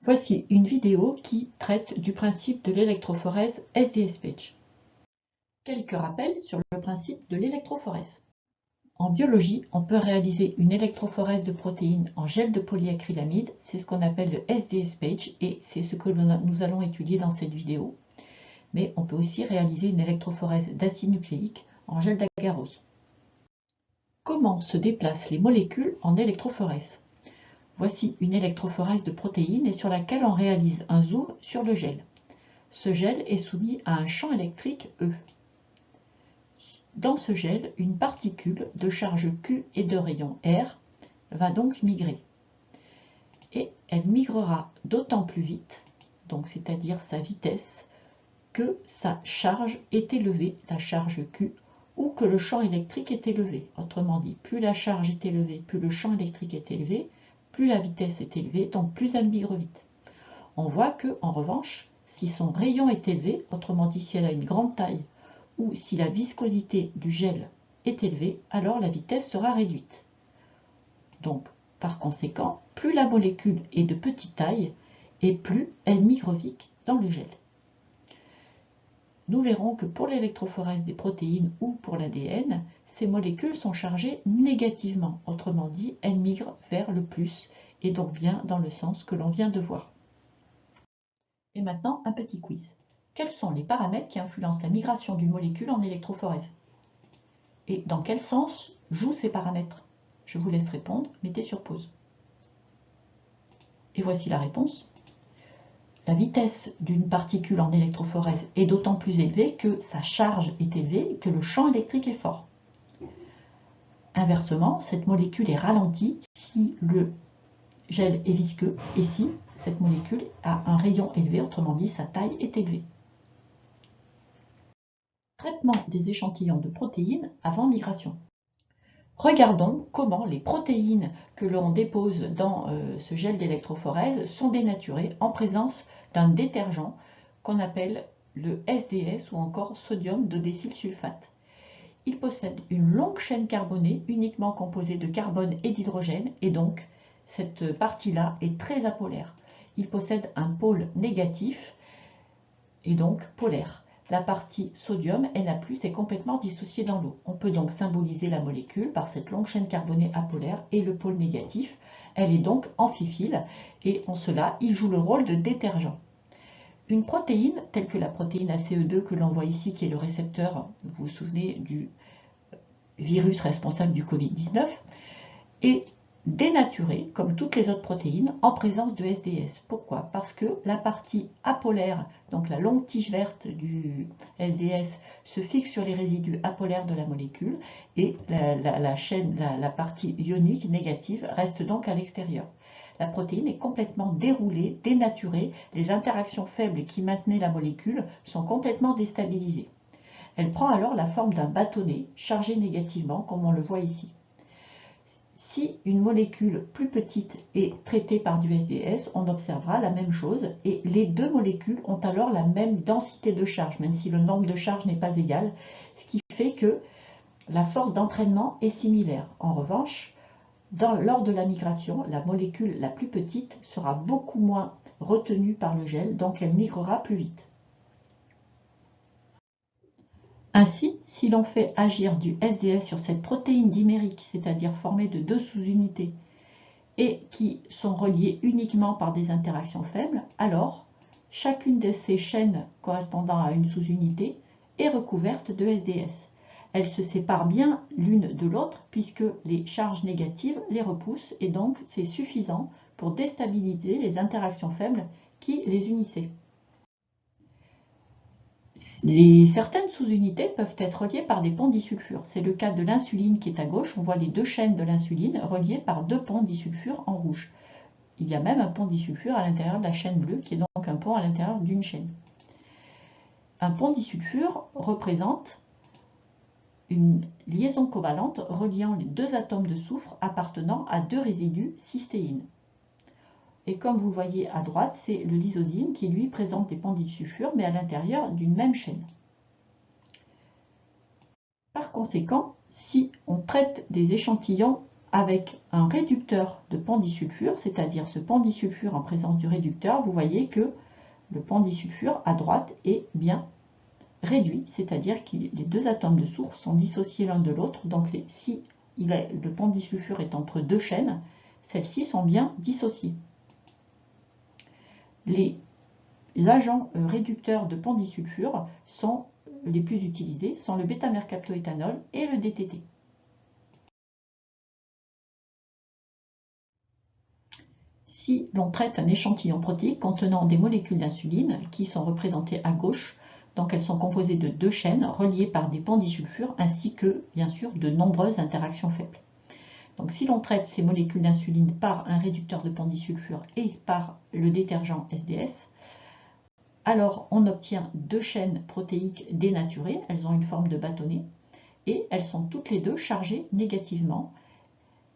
Voici une vidéo qui traite du principe de l'électrophorèse SDS-Page. Quelques rappels sur le principe de l'électrophorèse. En biologie, on peut réaliser une électrophorèse de protéines en gel de polyacrylamide, c'est ce qu'on appelle le SDS-Page et c'est ce que nous allons étudier dans cette vidéo. Mais on peut aussi réaliser une électrophorèse d'acide nucléique en gel d'agarose. Comment se déplacent les molécules en électrophorèse? Voici une électrophorèse de protéines et sur laquelle on réalise un zoom sur le gel. Ce gel est soumis à un champ électrique E. Dans ce gel, une particule de charge Q et de rayon R va donc migrer. Et elle migrera d'autant plus vite, donc c'est-à-dire sa vitesse, que sa charge est élevée, la charge Q, ou que le champ électrique est élevé. Autrement dit, plus la charge est élevée, plus le champ électrique est élevé, plus la vitesse est élevée, donc plus elle migre vite. On voit que, en revanche, si son rayon est élevé, autrement dit si elle a une grande taille, ou si la viscosité du gel est élevée, alors la vitesse sera réduite. Donc, par conséquent, plus la molécule est de petite taille, et plus elle migre vite dans le gel. Nous verrons que pour l'électrophorèse des protéines ou pour l'ADN, ces molécules sont chargées négativement. Autrement dit, elles migrent vers le plus, et donc bien dans le sens que l'on vient de voir. Et maintenant, un petit quiz. Quels sont les paramètres qui influencent la migration d'une molécule en électrophorèse? Et dans quel sens jouent ces paramètres? Je vous laisse répondre, mettez sur pause. Et voici la réponse. La vitesse d'une particule en électrophorèse est d'autant plus élevée que sa charge est élevée et que le champ électrique est fort. Inversement, cette molécule est ralentie si le gel est visqueux et si cette molécule a un rayon élevé, autrement dit sa taille est élevée. Traitement des échantillons de protéines avant migration. Regardons comment les protéines que l'on dépose dans ce gel d'électrophorèse sont dénaturées en présence d'un détergent qu'on appelle le SDS ou encore sodium dodécylsulfate. Il possède une longue chaîne carbonée uniquement composée de carbone et d'hydrogène et donc cette partie-là est très apolaire. Il possède un pôle négatif et donc polaire. La partie sodium, Na+, est complètement dissociée dans l'eau. On peut donc symboliser la molécule par cette longue chaîne carbonée apolaire et le pôle négatif. Elle est donc amphiphile et en cela, il joue le rôle de détergent. Une protéine, telle que la protéine ACE2 que l'on voit ici, qui est le récepteur, vous vous souvenez, du virus responsable du Covid-19, est dénaturée, comme toutes les autres protéines, en présence de SDS. Pourquoi? Parce que la partie apolaire, donc la longue tige verte du SDS, se fixe sur les résidus apolaires de la molécule et la partie ionique négative reste donc à l'extérieur. La protéine est complètement déroulée, dénaturée, les interactions faibles qui maintenaient la molécule sont complètement déstabilisées. Elle prend alors la forme d'un bâtonnet chargé négativement, comme on le voit ici. Si une molécule plus petite est traitée par du SDS, on observera la même chose et les deux molécules ont alors la même densité de charge, même si le nombre de charges n'est pas égal, ce qui fait que la force d'entraînement est similaire. En revanche, lors de la migration, la molécule la plus petite sera beaucoup moins retenue par le gel, donc elle migrera plus vite. Ainsi, si l'on fait agir du SDS sur cette protéine dimérique, c'est-à-dire formée de deux sous-unités, et qui sont reliées uniquement par des interactions faibles, alors chacune de ces chaînes correspondant à une sous-unité est recouverte de SDS. Elles se séparent bien l'une de l'autre puisque les charges négatives les repoussent et donc c'est suffisant pour déstabiliser les interactions faibles qui les unissaient. Certaines sous-unités peuvent être reliées par des ponts disulfure. C'est le cas de l'insuline qui est à gauche. On voit les deux chaînes de l'insuline reliées par deux ponts disulfure en rouge. Il y a même un pont disulfure à l'intérieur de la chaîne bleue qui est donc un pont à l'intérieur d'une chaîne. Un pont disulfure représente une liaison covalente reliant les deux atomes de soufre appartenant à deux résidus cystéine. Et comme vous voyez à droite, c'est le lysosyme qui lui présente des ponts disulfure mais à l'intérieur d'une même chaîne. Par conséquent, si on traite des échantillons avec un réducteur de pendisulfure, c'est-à-dire ce pendisulfure en présence du réducteur, vous voyez que le pendisulfure à droite est bien réduit, c'est-à-dire que les deux atomes de soufre sont dissociés l'un de l'autre, donc si le pendisulfure est entre deux chaînes, celles-ci sont bien dissociées. Les agents réducteurs de pendisulfure sont les plus utilisés, sont le bêta-mercaptoéthanol et le DTT. Si l'on traite un échantillon protéique contenant des molécules d'insuline qui sont représentées à gauche, donc elles sont composées de deux chaînes reliées par des pendisulfures ainsi que, bien sûr, de nombreuses interactions faibles. Donc si l'on traite ces molécules d'insuline par un réducteur de pendisulfure et par le détergent SDS, alors on obtient deux chaînes protéiques dénaturées, elles ont une forme de bâtonnet, et elles sont toutes les deux chargées négativement.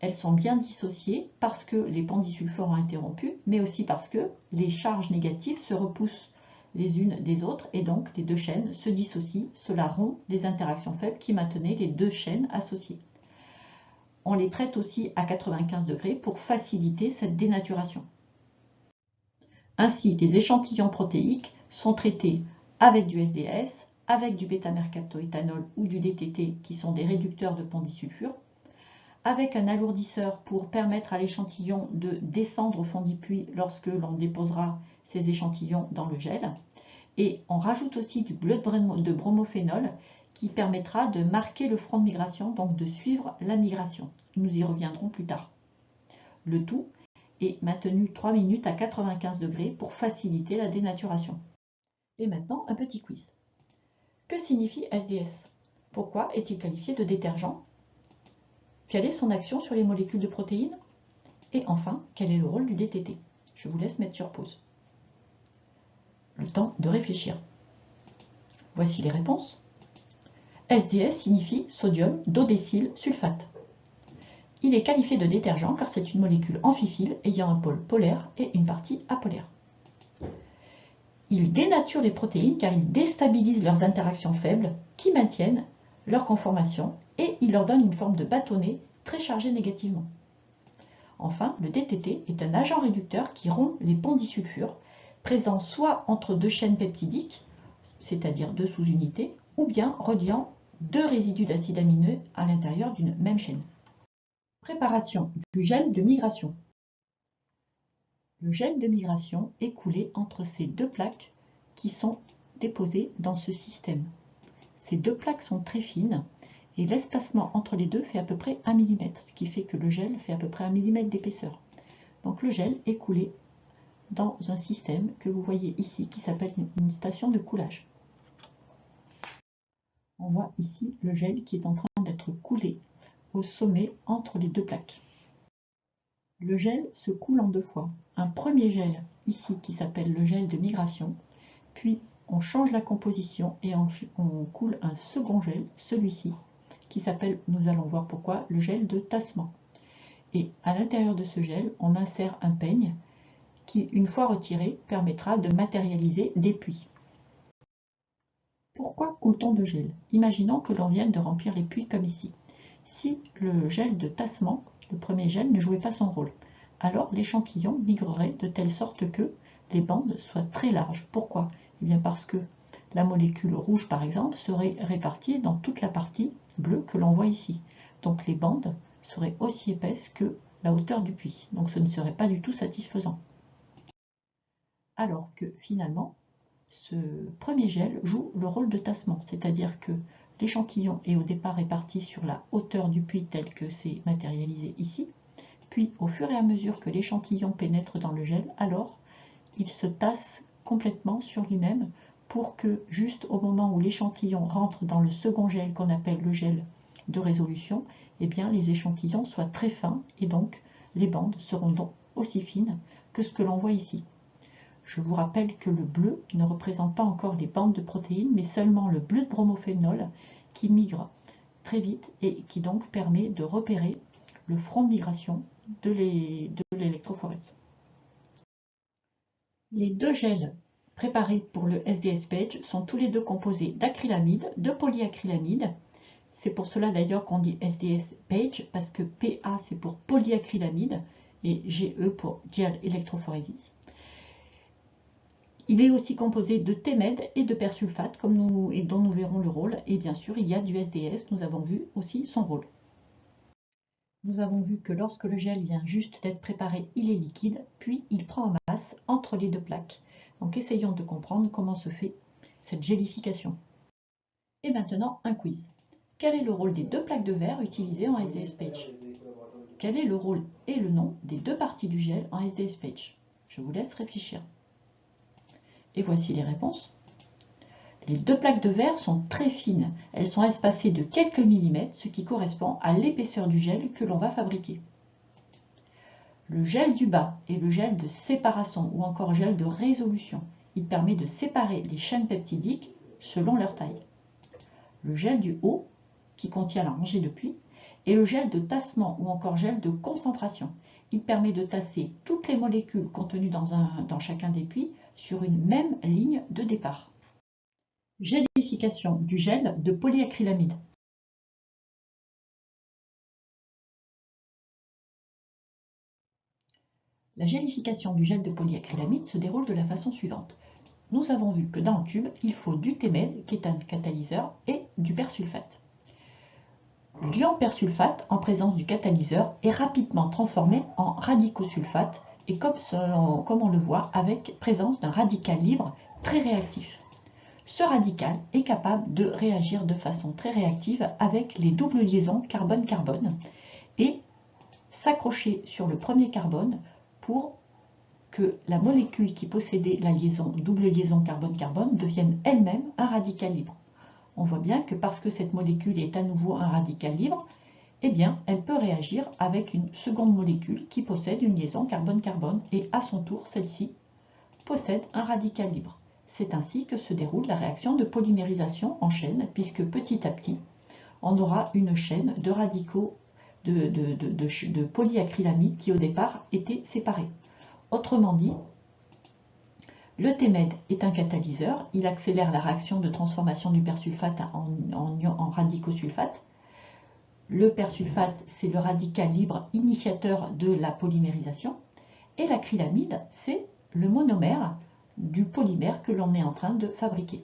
Elles sont bien dissociées parce que les pendisulfures ont interrompu, mais aussi parce que les charges négatives se repoussent les unes des autres, et donc les deux chaînes se dissocient. Cela rompt les interactions faibles qui maintenaient les deux chaînes associées. On les traite aussi à 95 degrés pour faciliter cette dénaturation. Ainsi, les échantillons protéiques sont traités avec du SDS, avec du bêta-mercaptoéthanol ou du DTT qui sont des réducteurs de pendisulfure, avec un alourdisseur pour permettre à l'échantillon de descendre au fond du puits lorsque l'on déposera ces échantillons dans le gel. Et on rajoute aussi du bleu de bromophénol qui permettra de marquer le front de migration, donc de suivre la migration. Nous y reviendrons plus tard. Le tout est maintenu 3 minutes à 95 degrés pour faciliter la dénaturation. Et maintenant, un petit quiz. Que signifie SDS? Pourquoi est-il qualifié de détergent? Quelle est son action sur les molécules de protéines? Et enfin, quel est le rôle du DTT? Je vous laisse mettre sur pause. Le temps de réfléchir. Voici les réponses. SDS signifie sodium dodécyl sulfate. Il est qualifié de détergent car c'est une molécule amphiphile ayant un pôle polaire et une partie apolaire. Il dénature les protéines car il déstabilise leurs interactions faibles qui maintiennent leur conformation et il leur donne une forme de bâtonnet très chargé négativement. Enfin, le DTT est un agent réducteur qui rompt les pendisulfures présents soit entre deux chaînes peptidiques, c'est-à-dire deux sous-unités, ou bien reliant deux résidus d'acides amineux à l'intérieur d'une même chaîne. Préparation du gel de migration. Le gel de migration est coulé entre ces deux plaques qui sont déposées dans ce système. Ces deux plaques sont très fines et l'espacement entre les deux fait à peu près 1 mm, ce qui fait que le gel fait à peu près 1 mm d'épaisseur. Donc le gel est coulé dans un système que vous voyez ici qui s'appelle une station de coulage. On voit ici le gel qui est en train d'être coulé au sommet entre les deux plaques. Le gel se coule en deux fois. Un premier gel ici qui s'appelle le gel de migration, puis on change la composition et on coule un second gel, celui-ci, qui s'appelle, nous allons voir pourquoi, le gel de tassement. Et à l'intérieur de ce gel, on insère un peigne qui, une fois retiré, permettra de matérialiser les puits. Pourquoi coule-t-on de gel? Imaginons que l'on vienne de remplir les puits comme ici. Si le gel de tassement, le premier gel, ne jouait pas son rôle, alors l'échantillon migrerait de telle sorte que les bandes soient très larges. Pourquoi? Eh bien parce que la molécule rouge, par exemple, serait répartie dans toute la partie bleue que l'on voit ici. Donc les bandes seraient aussi épaisses que la hauteur du puits. Donc ce ne serait pas du tout satisfaisant. Alors que finalement, ce premier gel joue le rôle de tassement, c'est-à-dire que l'échantillon est au départ réparti sur la hauteur du puits tel que c'est matérialisé ici, puis au fur et à mesure que l'échantillon pénètre dans le gel, alors il se tasse complètement sur lui-même pour que juste au moment où l'échantillon rentre dans le second gel qu'on appelle le gel de résolution, eh bien les échantillons soient très fins et donc les bandes seront donc aussi fines que ce que l'on voit ici. Je vous rappelle que le bleu ne représente pas encore les bandes de protéines, mais seulement le bleu de bromophénol qui migre très vite et qui donc permet de repérer le front de migration de l'électrophorèse. Les deux gels préparés pour le SDS Page sont tous les deux composés d'acrylamide, de polyacrylamide. C'est pour cela d'ailleurs qu'on dit SDS page, parce que PA c'est pour polyacrylamide et GE pour gel électrophorésis. Il est aussi composé de TMED et de persulfate, dont nous verrons le rôle. Et bien sûr, il y a du SDS, nous avons vu aussi son rôle. Nous avons vu que lorsque le gel vient juste d'être préparé, il est liquide, puis il prend en masse entre les deux plaques. Donc essayons de comprendre comment se fait cette gélification. Et maintenant, un quiz. Quel est le rôle des deux plaques de verre utilisées en SDS Page? Quel est le rôle et le nom des deux parties du gel en SDS Page? Je vous laisse réfléchir. Et voici les réponses. Les deux plaques de verre sont très fines. Elles sont espacées de quelques millimètres, ce qui correspond à l'épaisseur du gel que l'on va fabriquer. Le gel du bas est le gel de séparation ou encore gel de résolution. Il permet de séparer les chaînes peptidiques selon leur taille. Le gel du haut, qui contient la rangée de puits, est le gel de tassement ou encore gel de concentration. Il permet de tasser toutes les molécules contenues dans chacun des puits sur une même ligne de départ. Gélification du gel de polyacrylamide. La gélification du gel de polyacrylamide se déroule de la façon suivante. Nous avons vu que dans le tube, il faut du TMED, qui est un catalyseur, et du persulfate. L'ion persulfate, en présence du catalyseur, est rapidement transformé en radicosulfate, et comme on le voit, avec présence d'un radical libre très réactif. Ce radical est capable de réagir de façon très réactive avec les doubles liaisons carbone-carbone et s'accrocher sur le premier carbone pour que la molécule qui possédait la double liaison carbone-carbone devienne elle-même un radical libre. On voit bien que parce que cette molécule est à nouveau un radical libre, eh bien, elle peut réagir avec une seconde molécule qui possède une liaison carbone-carbone et à son tour, celle-ci possède un radical libre. C'est ainsi que se déroule la réaction de polymérisation en chaîne, puisque petit à petit, on aura une chaîne de radicaux de polyacrylamide qui au départ étaient séparés. Autrement dit, le TMED est un catalyseur, il accélère la réaction de transformation du persulfate en radicosulfate. Le persulfate, c'est le radical libre initiateur de la polymérisation. Et l'acrylamide, c'est le monomère du polymère que l'on est en train de fabriquer.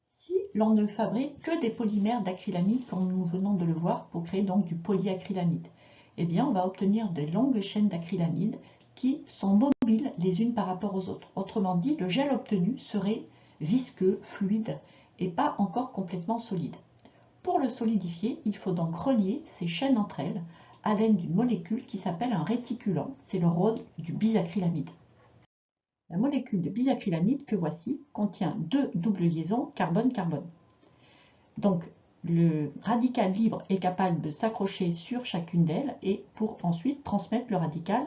Si l'on ne fabrique que des polymères d'acrylamide, comme nous venons de le voir, pour créer donc du polyacrylamide, eh bien on va obtenir de longues chaînes d'acrylamide qui sont mobiles les unes par rapport aux autres. Autrement dit, le gel obtenu serait visqueux, fluide et pas encore complètement solide. Pour le solidifier, il faut donc relier ces chaînes entre elles à l'aide d'une molécule qui s'appelle un réticulant. C'est le rôle du bisacrylamide. La molécule de bisacrylamide que voici contient deux doubles liaisons carbone-carbone. Donc le radical libre est capable de s'accrocher sur chacune d'elles et pour ensuite transmettre le radical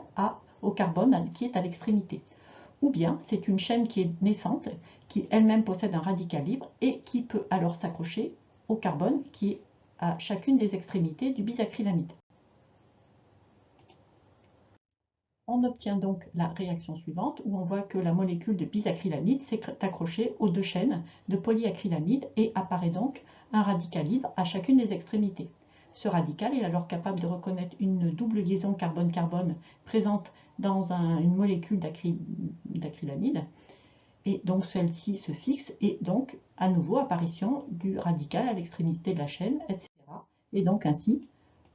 au carbone qui est à l'extrémité. Ou bien c'est une chaîne qui est naissante, qui elle-même possède un radical libre et qui peut alors s'accrocher au carbone qui est à chacune des extrémités du bisacrylamide. On obtient donc la réaction suivante où on voit que la molécule de bisacrylamide s'est accrochée aux deux chaînes de polyacrylamide et apparaît donc un radical libre à chacune des extrémités. Ce radical est alors capable de reconnaître une double liaison carbone-carbone présente dans une molécule d'acrylamide et donc celle-ci se fixe et donc à nouveau apparition du radical à l'extrémité de la chaîne, etc. Et donc ainsi,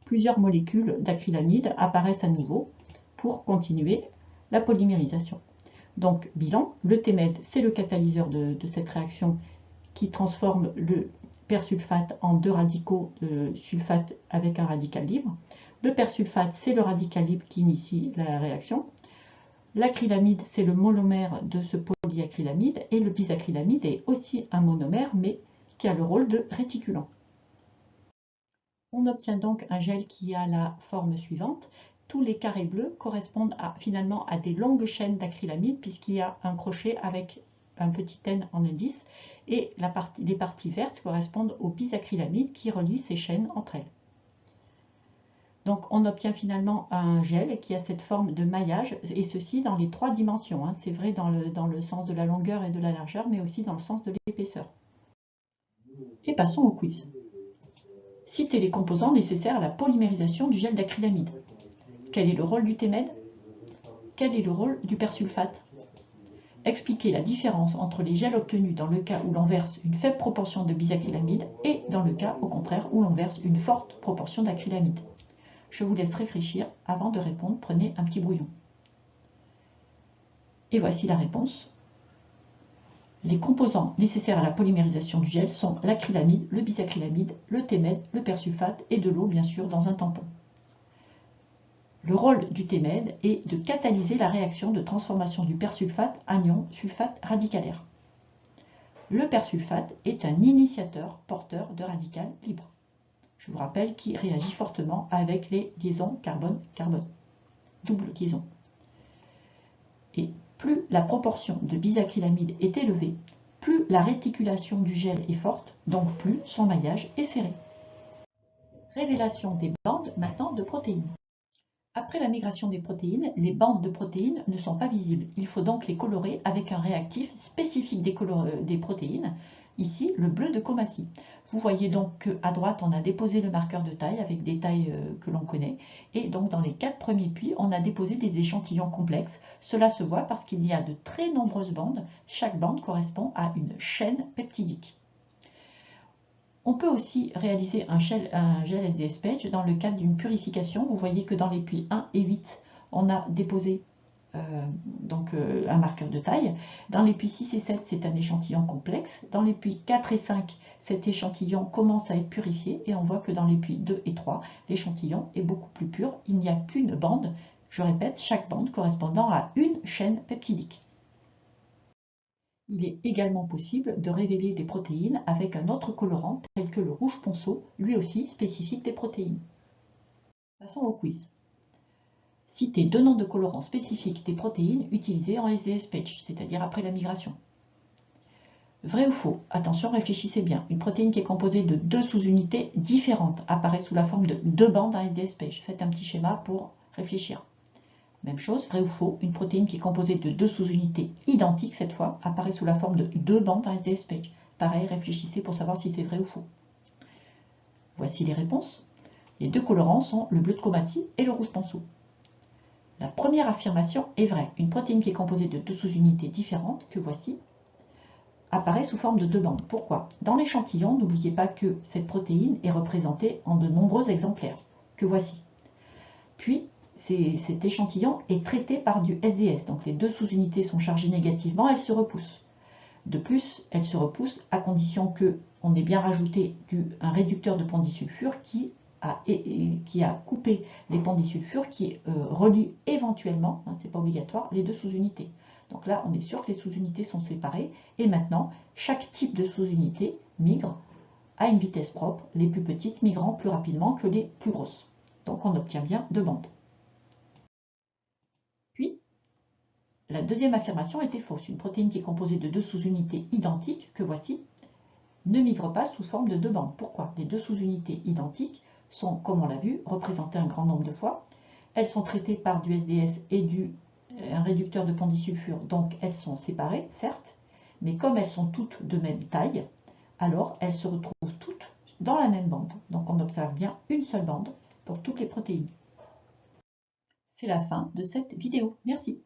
plusieurs molécules d'acrylamide apparaissent à nouveau pour continuer la polymérisation. Donc bilan, le TMED c'est le catalyseur de cette réaction qui transforme le persulfate en deux radicaux de sulfate avec un radical libre. Le persulfate c'est le radical libre qui initie la réaction. L'acrylamide c'est le monomère de ce polyacrylamide et le bisacrylamide est aussi un monomère mais qui a le rôle de réticulant. On obtient donc un gel qui a la forme suivante. Tous les carrés bleus correspondent finalement à des longues chaînes d'acrylamide puisqu'il y a un crochet avec un petit n en indice et les parties vertes correspondent au bisacrylamide qui relie ces chaînes entre elles. Donc on obtient finalement un gel qui a cette forme de maillage et ceci dans les trois dimensions. C'est vrai dans le sens de la longueur et de la largeur mais aussi dans le sens de l'épaisseur. Et passons au quiz. Citez les composants nécessaires à la polymérisation du gel d'acrylamide. Quel est le rôle du TMED? Quel est le rôle du persulfate? Expliquez la différence entre les gels obtenus dans le cas où l'on verse une faible proportion de bisacrylamide et dans le cas, au contraire, où l'on verse une forte proportion d'acrylamide. Je vous laisse réfléchir. Avant de répondre, prenez un petit brouillon. Et voici la réponse. Les composants nécessaires à la polymérisation du gel sont l'acrylamide, le bisacrylamide, le TMED, le persulfate et de l'eau, bien sûr, dans un tampon. Le rôle du TMED est de catalyser la réaction de transformation du persulfate anion sulfate radicalaire. Le persulfate est un initiateur porteur de radical libre. Je vous rappelle qu'il réagit fortement avec les liaisons carbone-carbone, double liaison. Et plus la proportion de bisacrylamide est élevée, plus la réticulation du gel est forte, donc plus son maillage est serré. Révélation des bandes maintenant de protéines. Après la migration des protéines, les bandes de protéines ne sont pas visibles. Il faut donc les colorer avec un réactif spécifique des protéines, ici le bleu de Comassi. Vous voyez donc qu'à droite, on a déposé le marqueur de taille avec des tailles que l'on connaît. Et donc dans les 4 premiers puits, on a déposé des échantillons complexes. Cela se voit parce qu'il y a de très nombreuses bandes. Chaque bande correspond à une chaîne peptidique. On peut aussi réaliser un gel SDS Page dans le cadre d'une purification. Vous voyez que dans les puits 1 et 8, on a déposé un marqueur de taille. Dans les puits 6 et 7, c'est un échantillon complexe. Dans les puits 4 et 5, cet échantillon commence à être purifié et on voit que dans les puits 2 et 3, l'échantillon est beaucoup plus pur. Il n'y a qu'une bande, je répète, chaque bande correspondant à une chaîne peptidique. Il est également possible de révéler des protéines avec un autre colorant tel que le rouge ponceau, lui aussi spécifique des protéines. Passons au quiz. Citez 2 noms de colorants spécifiques des protéines utilisés en SDS Page, c'est-à-dire après la migration. Vrai ou faux? Attention, réfléchissez bien. Une protéine qui est composée de 2 sous-unités différentes apparaît sous la forme de 2 bandes en SDS Page. Faites un petit schéma pour réfléchir. Même chose, vrai ou faux, une protéine qui est composée de 2 sous-unités identiques cette fois apparaît sous la forme de 2 bandes en SDS Page. Pareil, réfléchissez pour savoir si c'est vrai ou faux. Voici les réponses. Les 2 colorants sont le bleu de Comassi et le rouge ponceau. La première affirmation est vraie. Une protéine qui est composée de 2 sous-unités différentes, que voici, apparaît sous forme de 2 bandes. Pourquoi? Dans l'échantillon, n'oubliez pas que cette protéine est représentée en de nombreux exemplaires, que voici. Puis, cet échantillon est traité par du SDS, donc les 2 sous-unités sont chargées négativement, elles se repoussent. De plus, elles se repoussent à condition qu'on ait bien rajouté un réducteur de ponts disulfure qui a coupé les ponts disulfure qui relient éventuellement, c'est pas obligatoire, les 2 sous-unités. Donc là, on est sûr que les sous-unités sont séparées et maintenant, chaque type de sous-unité migre à une vitesse propre, les plus petites migrant plus rapidement que les plus grosses. Donc on obtient bien 2 bandes. Puis, la deuxième affirmation était fausse. Une protéine qui est composée de 2 sous-unités identiques, que voici, ne migre pas sous forme de 2 bandes. Pourquoi? Les 2 sous-unités identiques sont, comme on l'a vu, représentées un grand nombre de fois. Elles sont traitées par du SDS et un réducteur de ponts disulfure, donc elles sont séparées, certes, mais comme elles sont toutes de même taille, alors elles se retrouvent toutes dans la même bande. Donc on observe bien une seule bande pour toutes les protéines. C'est la fin de cette vidéo. Merci.